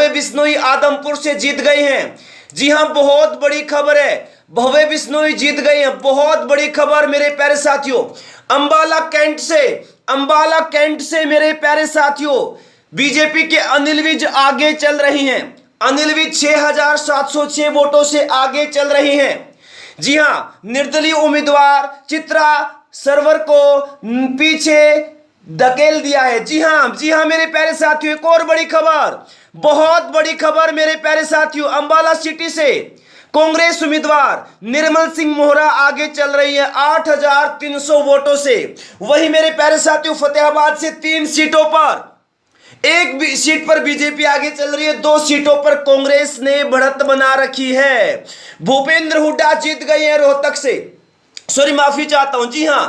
Speaker 1: बिश्नोई आदमपुर से जीत गए हैं। जी हां, बहुत बड़ी खबर है, भव्या बिश्नोई जीत गए हैं। बहुत बड़ी खबर मेरे प्यारे साथियों। अंबाला कैंट से मेरे प्यारे साथियों, बीजेपी के अनिल विज आगे चल रही हैं। अनिल विज 6,706 वोटों से आगे चल रही हैं। जी हां, निर्दलीय उम्मीदवार चित्रा सरवर को पीछे धकेल दिया है। जी हां मेरे प्यारे साथियों, एक और बड़ी खबर, बहुत बड़ी खबर मेरे प्यारे साथियों। अंबाला सिटी से कांग्रेस उम्मीदवार निर्मल सिंह मोहरा आगे चल रही है 8,300 वोटों से। वही मेरे प्यारे साथियों, फतेहाबाद से 3 सीटों पर, 1 सीट पर बीजेपी आगे चल रही है, 2 सीटों पर कांग्रेस ने बढ़त बना रखी है। भूपेंद्र हुड्डा जीत गए हैं रोहतक से, सॉरी माफी चाहता हूं। जी हां,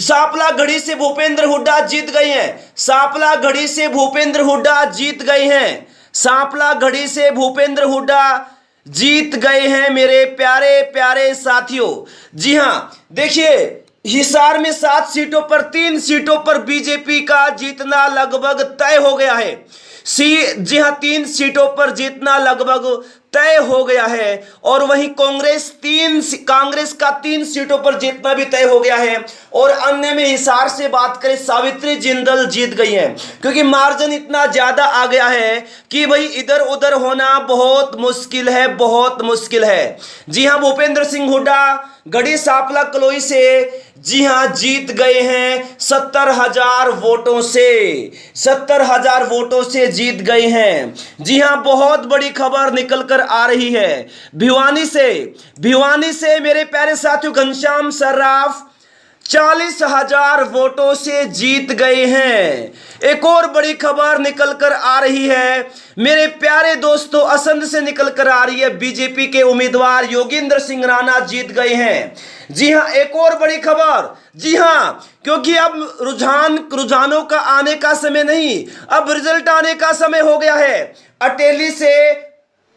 Speaker 1: सांपला गढ़ी से भूपेंद्र हुड्डा जीत गए हैं। सांपला गढ़ी से भूपेंद्र हुड्डा जीत गए हैं। सांपला गढ़ी से भूपेंद्र हुड्डा जीत गए हैं मेरे प्यारे प्यारे साथियों। जी हां, देखिए हिसार में 7 सीटों पर 3 सीटों पर बीजेपी का जीतना लगभग तय हो गया है। जी हां, 3 सीटों पर जीतना लगभग तय हो गया है। और वहीं कांग्रेस का 3 सीटों पर जीतना भी तय हो गया है। और अन्य में हिसार से बात करें, सावित्री जिंदल जीत गई हैं, क्योंकि मार्जिन इतना ज्यादा आ गया है कि भाई इधर उधर होना बहुत मुश्किल है, बहुत मुश्किल है। जी हां, भूपेंद्र सिंह हुड्डा गढ़ी सांपला कलोई से जी हां जीत गए हैं 70,000 वोटों से। 70,000 वोटों से जीत गए हैं। जी हां, बहुत बड़ी खबर निकल कर आ रही है। भिवानी से मेरे प्यारे साथियों, घनश्याम सर्राफ 40,000 वोटों से जीत गए हैं। एक और बड़ी खबर निकल कर आ रही है मेरे प्यारे दोस्तों, असंध से निकल कर आ रही है, बीजेपी के उम्मीदवार योगेंद्र सिंह राणा जीत गए हैं। जी हां, एक और बड़ी खबर। जी हां, क्योंकि अब रुझानों का आने का समय नहीं, अब रिजल्ट आने का समय हो गया है। अटेली से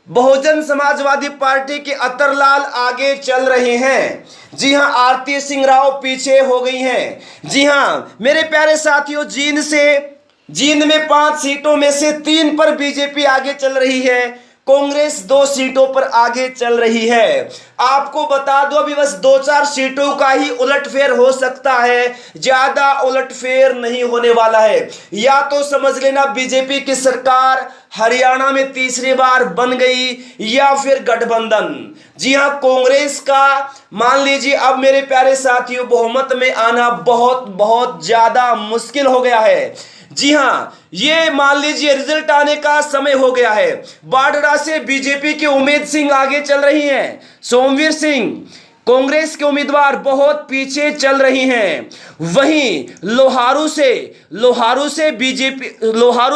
Speaker 1: बहुजन समाजवादी पार्टी के अतरलाल आगे चल रहे हैं। जी हां, आरती सिंह राव पीछे हो गई हैं। जी हां मेरे प्यारे साथियों, जींद में 5 सीटों में से 3 पर बीजेपी आगे चल रही है, कांग्रेस 2 सीटों पर आगे चल रही है। आपको बता दो अभी बस 2-4 सीटों का ही उलटफेर हो सकता है, ज्यादा उलटफेर नहीं होने वाला है। या तो समझ लेना बीजेपी की सरकार हरियाणा में तीसरी बार बन गई, या फिर गठबंधन। जी हां, कांग्रेस का मान लीजिए अब मेरे प्यारे साथियों बहुमत में आना बहुत बहुत ज्यादा मुश्किल हो गया है। जी हां, ये मान लीजिए रिजल्ट आने का समय हो गया है। बाडरा से बीजेपी के उमेद सिंह आगे चल रही हैं, सोमवीर सिंह कांग्रेस के उम्मीदवार बहुत पीछे चल रही हैं। वहीं लोहारू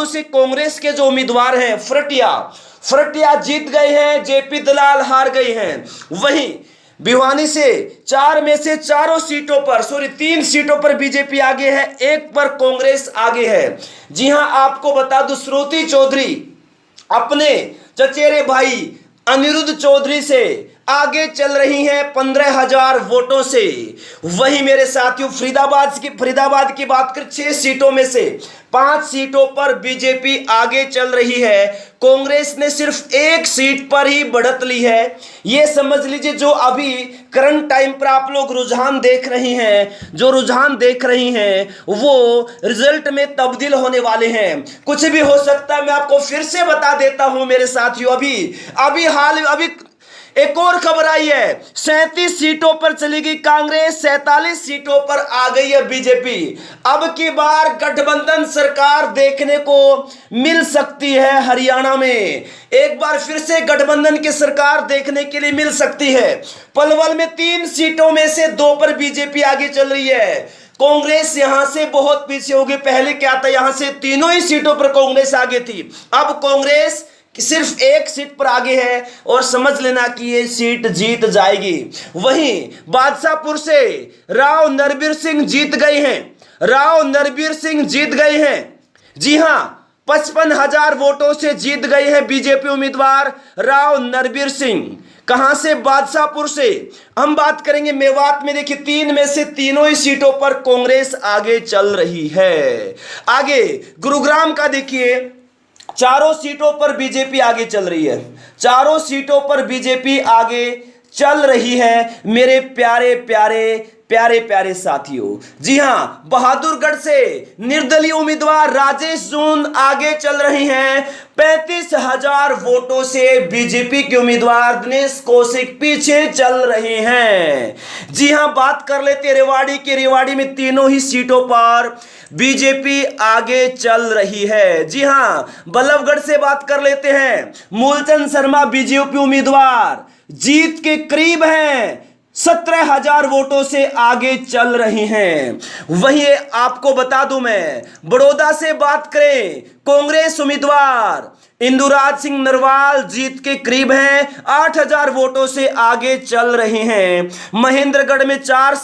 Speaker 1: से कांग्रेस के जो उम्मीदवार हैं फरटिया जीत गए हैं, जेपी दलाल हार गए हैं। वहीं भिवानी से 4 में से 3 सीटों पर बीजेपी आगे है, 1 पर कांग्रेस आगे है। जी हां, आपको बता दूं श्रुति चौधरी अपने चचेरे भाई अनिरुद्ध चौधरी से आगे चल रही हैं 15,000 वोटों से। वहीं मेरे साथियों फरीदाबाद की बात कर 6 सीटों में से 5 सीटों पर बीजेपी आगे चल रही है, कांग्रेस ने सिर्फ 1 सीट पर ही बढ़त ली है। ये समझ लीजिए जो अभी करंट टाइम पर आप लोग रुझान देख रही हैं वो रिजल्ट में तब्दील होने वाले हैं। कुछ भी हो सकता है, मैं आपको फिर से बता देता हूं मेरे साथियों। अभी एक और खबर आई है, 37 सीटों पर चली गई कांग्रेस, 47 सीटों पर आ गई है बीजेपी। अब की बार गठबंधन सरकार देखने को मिल सकती है हरियाणा में, एक बार फिर से गठबंधन की सरकार देखने के लिए मिल सकती है। पलवल में 3 सीटों में से 2 पर बीजेपी आगे चल रही है, कांग्रेस यहां से बहुत पीछे होगी। पहले क्या था, यहां से तीनों ही सीटों पर कांग्रेस आगे थी, अब कांग्रेस सिर्फ 1 सीट पर आगे है और समझ लेना कि ये सीट जीत जाएगी। वहीं बादशाहपुर से राव नरबीर सिंह जीत गए हैं। जी हां, 55,000 वोटों से जीत गए हैं बीजेपी उम्मीदवार राव नरबीर सिंह। कहां से? बादशाहपुर से। हम बात करेंगे मेवात में, देखिए 3 में से तीनों ही सीटों पर कांग्रेस आगे चल रही है। आगे गुरुग्राम का देखिए, 4 सीटों पर बीजेपी आगे चल रही है, 4 सीटों पर बीजेपी आगे चल रही है मेरे प्यारे साथियों। जी हां, बहादुरगढ़ से निर्दलीय उम्मीदवार राजेश जून आगे चल रही हैं, 35,000 वोटों से बीजेपी के उम्मीदवार दिनेश कौशिक पीछे चल रहे हैं। जी हां, बात कर लेते रेवाड़ी में तीनों ही सीटों पर बीजेपी आगे चल रही है। जी हां, बल्लभगढ़ से बात कर लेते हैं, मूलचंद शर्मा बीजेपी उम्मीदवार जीत के करीब हैं, 17,000 वोटों से आगे चल रही हैं। वहीं आपको बता दूं मैं, बड़ौदा से बात करें, कांग्रेस उम्मीदवार इंदुराज सिंह नरवाल जीत के करीब हैं, 8,000 वोटों से आगे चल रहे हैं। महेंद्रगढ़ में 4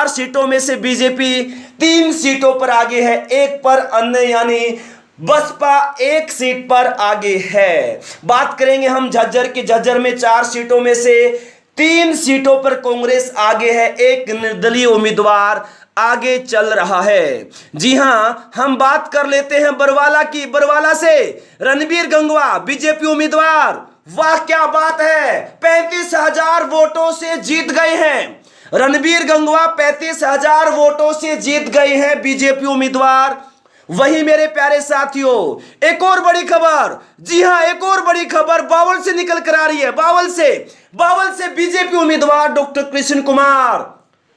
Speaker 1: सीटों में से बीजेपी 3 सीटों पर आगे है, 1 पर अन्य यानी बसपा 1 सीट पर आगे है। बात करेंगे हम झज्जर में 4 सीटों में से 3 सीटों पर कांग्रेस आगे है, 1 निर्दलीय उम्मीदवार आगे चल रहा है। जी हां, हम बात कर लेते हैं बरवाला से रणबीर गंगवा बीजेपी उम्मीदवार, वाह क्या बात है, 35,000 वोटों से जीत गए हैं। रणबीर गंगवा 35,000 वोटों से जीत गए हैं बीजेपी उम्मीदवार। वही मेरे प्यारे साथियों, एक और बड़ी खबर, जी हां एक और बड़ी खबर बावल से निकल कर आ रही है। बावल से बीजेपी उम्मीदवार डॉक्टर कृष्ण कुमार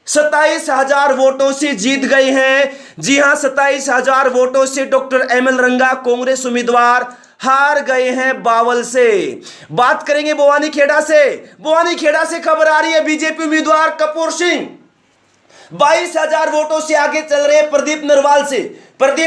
Speaker 1: 27,000 वोटों से जीत गए हैं। जी हां, 27,000 वोटों से डॉक्टर एमएल रंगा कांग्रेस उम्मीदवार हार गए हैं बावल से। बात करेंगे बवानीखेड़ा से खबर आ रही है, बीजेपी उम्मीदवार कपूर सिंह 22,000 वोटों से आगे चल रहे हैं प्रदीप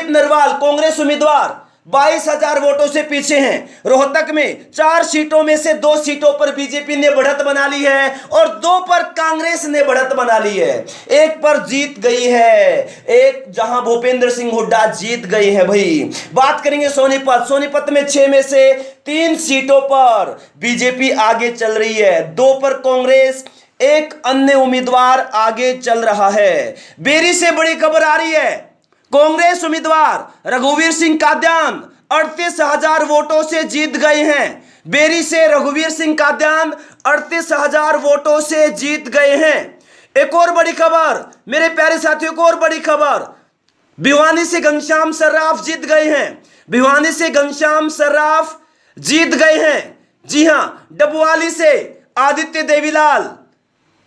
Speaker 1: नरवाल कांग्रेस उम्मीदवार 22,000 वोटों से पीछे हैं। रोहतक में 4 सीटों में से 2 सीटों पर बीजेपी ने बढ़त बना ली है और 2 पर कांग्रेस ने बढ़त बना ली है। एक पर जीत गई है, एक जहां भूपेंद्र सिंह हुड्डा जीत गए हैं भाई। बात करेंगे सोनीपत में 6 में से 3 सीटों पर बीजेपी आगे चल रही है, 2 पर कांग्रेस, एक अन्य उम्मीदवार आगे चल रहा है। बेरी से बड़ी खबर आ रही है, कांग्रेस उम्मीदवार रघुवीर सिंह काद्यान 38,000 वोटों से जीत गए हैं। बेरी से रघुवीर सिंह काद्यान 38,000 वोटों से जीत गए हैं। एक और बड़ी खबर मेरे प्यारे साथियों, को और बड़ी खबर, भिवानी से घनश्याम सर्राफ जीत गए हैं। भिवानी से घनश्याम सर्राफ जीत गए हैं। जी हां, डबवाली से आदित्य देवीलाल,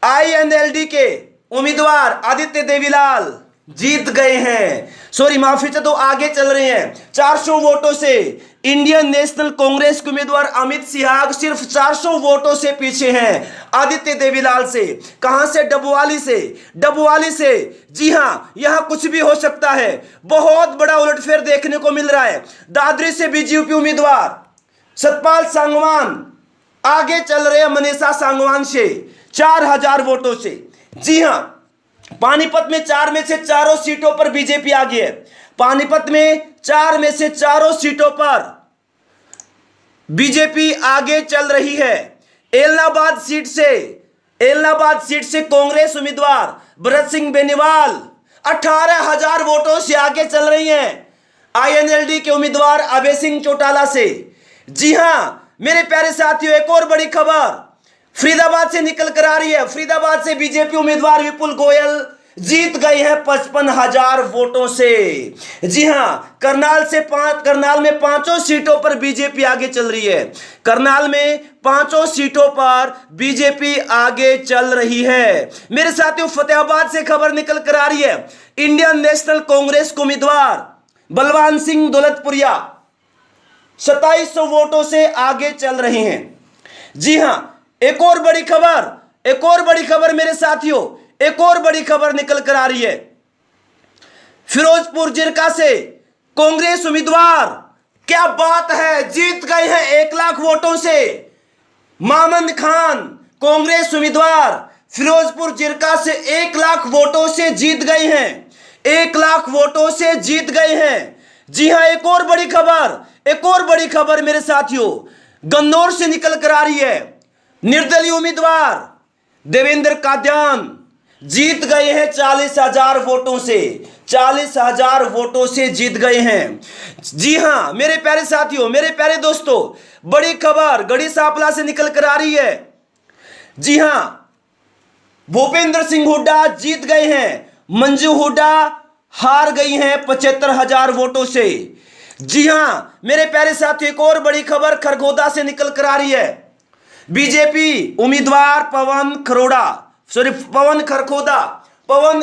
Speaker 1: INLD के उम्मीदवार आदित्य देवीलाल जीत गए हैं। सॉरी माफी चाहता हूं, आगे चल रहे हैं 400 वोटों से। इंडियन नेशनल कांग्रेस के उम्मीदवार अमित सिहाग सिर्फ 400 वोटों से पीछे हैं आदित्य देवीलाल से। कहां से? डबवाली से। डबवाली से, जी हां, यहां कुछ भी हो सकता है। बहुत बड़ा उलटफेर देखने को मिल रहा है। दादरी से बीजेपी उम्मीदवार सतपाल सांगवान आगे चल रहे हैं मनीषा सांगवान से 4,000 वोटों से। जी हां, पानीपत में 4 में से 4 सीटों पर बीजेपी आगे है। पानीपत में 4 में से 4 सीटों पर बीजेपी आगे चल रही है। एलनाबाद सीट से कांग्रेस उम्मीदवार भरत सिंह बेनीवाल 18,000 वोटों से आगे चल रही हैं INLD के उम्मीदवार अभय सिंह चौटाला से। जी हां मेरे प्यारे साथियों, एक और बड़ी खबर फरीदाबाद से निकल कर आ रही है। फरीदाबाद से बीजेपी उम्मीदवार विपुल गोयल जीत गए हैं 55,000 वोटों से। जी हां, करनाल में 5 सीटों पर बीजेपी आगे चल रही है। करनाल में 5 सीटों पर बीजेपी आगे चल रही है। मेरे साथियों, फतेहाबाद से खबर निकल कर आ रही है, इंडियन नेशनल कांग्रेस के उम्मीदवार बलवान सिंह दौलतपुरिया 2700 वोटों से आगे चल रहे हैं। जी हां, एक और बड़ी खबर मेरे साथियों, एक और बड़ी खबर निकल कर आ रही है। फिरोजपुर जिरका से कांग्रेस उम्मीदवार, क्या बात है, जीत गए हैं 1 लाख वोटों से। मामन खान कांग्रेस उम्मीदवार फिरोजपुर जिरका से 1 लाख वोटों से जीत गए हैं। 1 लाख वोटों से जीत गए हैं। जी हां, एक और बड़ी खबर मेरे साथियों, गन्नौर से निकल कर आ रही है। निर्दलीय उम्मीदवार देवेंद्र काद्यान जीत गए हैं 40,000 वोटों से। 40,000 वोटों से जीत गए हैं। जी हां मेरे प्यारे साथियों, मेरे प्यारे दोस्तों, बड़ी खबर गढ़ी सांपला से निकल कर आ रही है। जी हां, भूपेंद्र सिंह हुड्डा जीत गए हैं। मंजू हुड्डा हार गई हैं 75,000 वोटों से। जी हां मेरे प्यारे साथियों, एक और बड़ी खबर खरगोदा से निकल कर आ रही है। बीजेपी उम्मीदवार पवन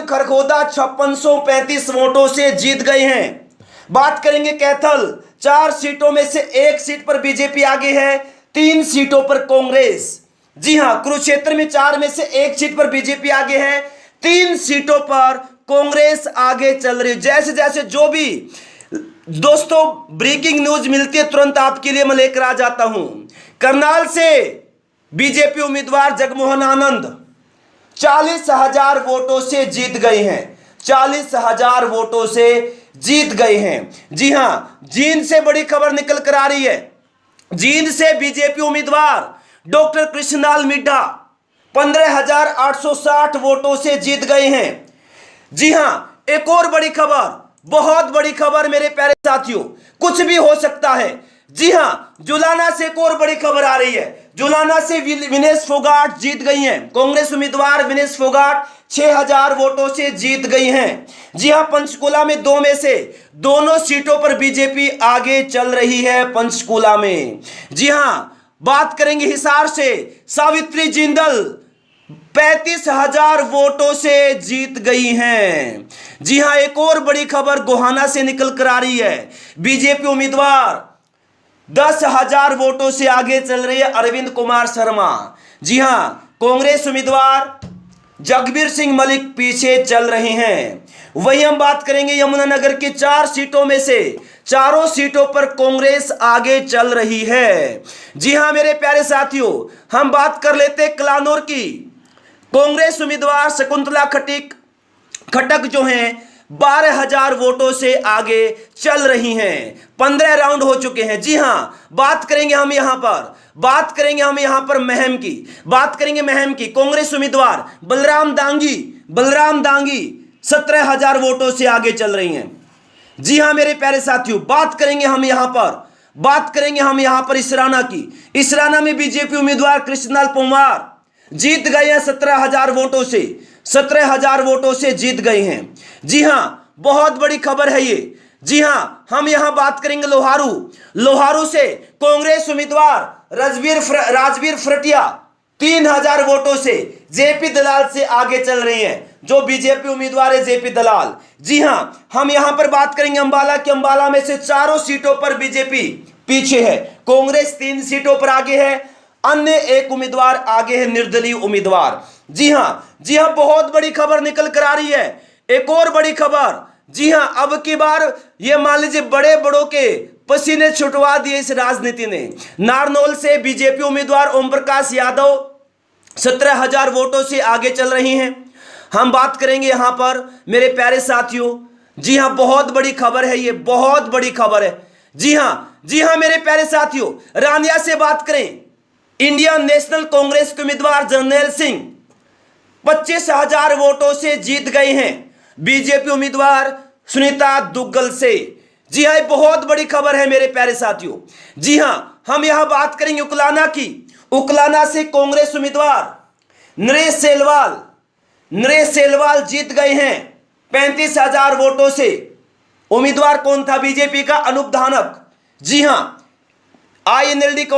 Speaker 1: खरखोदा 5635 वोटों से जीत गए हैं। बात करेंगे कैथल, 4 सीटों में से 1 सीट पर बीजेपी आगे है, 3 सीटों पर कांग्रेस। जी हां, कुरुक्षेत्र में 4 में से 1 सीट पर बीजेपी आगे है, 3 सीटों पर कांग्रेस आगे चल रही है। जैसे जैसे जो भी दोस्तों ब्रेकिंग न्यूज मिलती है तुरंत आपके लिए मैं लेकर आ जाता हूं। करनाल से बीजेपी उम्मीदवार जगमोहन आनंद 40,000 वोटों से जीत गए हैं। 40,000 वोटों से जीत गए हैं। जी हां, जींद से बड़ी खबर निकल कर आ रही है। जींद से बीजेपी उम्मीदवार डॉक्टर कृष्णलाल मिड्ढा 15,860 वोटों से जीत गए हैं। जी हां, एक और बड़ी खबर, बहुत बड़ी खबर मेरे प्यारे साथियों, कुछ भी हो सकता है। जी हां, जुलाना से एक और बड़ी खबर आ रही है। जुलाना से विनेश फोगाट जीत गई हैं। कांग्रेस उम्मीदवार विनेश फोगाट 6,000 वोटों से जीत गई हैं। जी हां, पंचकुला में 2 में से दोनों सीटों पर बीजेपी आगे चल रही है। पंचकुला में जी हां, बात करेंगे हिसार से सावित्री जिंदल 35,000 वोटों से जीत गई हैं। जी हां, एक और बड़ी खबर गोहाना से निकल कर आ रही है। बीजेपी उम्मीदवार 10,000 वोटों से आगे चल रही है अरविंद कुमार शर्मा। जी हां, कांग्रेस उम्मीदवार जगबीर सिंह मलिक पीछे चल रहे हैं। वहीं हम बात करेंगे यमुनानगर की 4 सीटों में से चारों सीटों पर कांग्रेस आगे चल रही है। जी हां मेरे प्यारे साथियों, हम बात कर लेते हैं कलानौर की। कांग्रेस उम्मीदवार शकुंतला खट्टक जो हैं 12,000 वोटों से आगे चल रही हैं। 15 राउंड हो चुके हैं। जी हां, बात करेंगे हम यहां पर महम की, बात करेंगे महम की। कांग्रेस उम्मीदवार बलराम दांगी 17,000 वोटों से आगे चल रही हैं। जी हां मेरे प्यारे साथियों, बात करेंगे हम यहां पर इसराना की। इसराना में बीजेपी उम्मीदवार कृष्णलाल पंवार जीत गए हैं 17,000 वोटों से, 17,000 वोटों से जीत गए हैं। जी हां, बहुत बड़ी खबर है ये। जी हां, हम यहां बात करेंगे लोहारू से कांग्रेस उम्मीदवार राजवीर फ्रटिया 3,000 वोटों से जेपी दलाल से आगे चल रही हैं, जो बीजेपी उम्मीदवार है जेपी दलाल। जी हां, हम यहां पर बात करेंगे अंबाला में से चारों सीटों पर बीजेपी पीछे है। कांग्रेस 3 सीटों पर आगे है, अन्य एक उम्मीदवार आगे है, निर्दलीय उम्मीदवार। जी हां, बहुत बड़ी खबर निकल कर आ रही है। एक और बड़ी खबर, जी हां, अब की बार ये मान लीजिए बड़ों के पसीने छुटवा दिए इस राजनीति ने। नारनौल से बीजेपी उम्मीदवार ओम प्रकाश यादव 17,000 वोटों से आगे चल रही हैं। हम बात करेंगे यहां पर मेरे प्यारे साथियों। जी हां, बहुत बड़ी खबर है ये, बहुत बड़ी खबर है। जी हां मेरे प्यारे साथियों, रानिया से बात करें, इंडियन नेशनल कांग्रेस के उम्मीदवार जर्नैल सिंह 25,000 वोटों से जीत गए हैं बीजेपी उम्मीदवार सुनीता दुग्गल से। जी हां, बहुत बड़ी खबर है मेरे प्यारे साथियों। जी हां, हम यहां बात करेंगे उकलाना की। उकलाना से कांग्रेस उम्मीदवार नरेश सेलवाल जीत गए हैं 35,000 वोटों से। उम्मीदवार कौन था? बीजेपी का अनूप धानक। जी हां, INLD का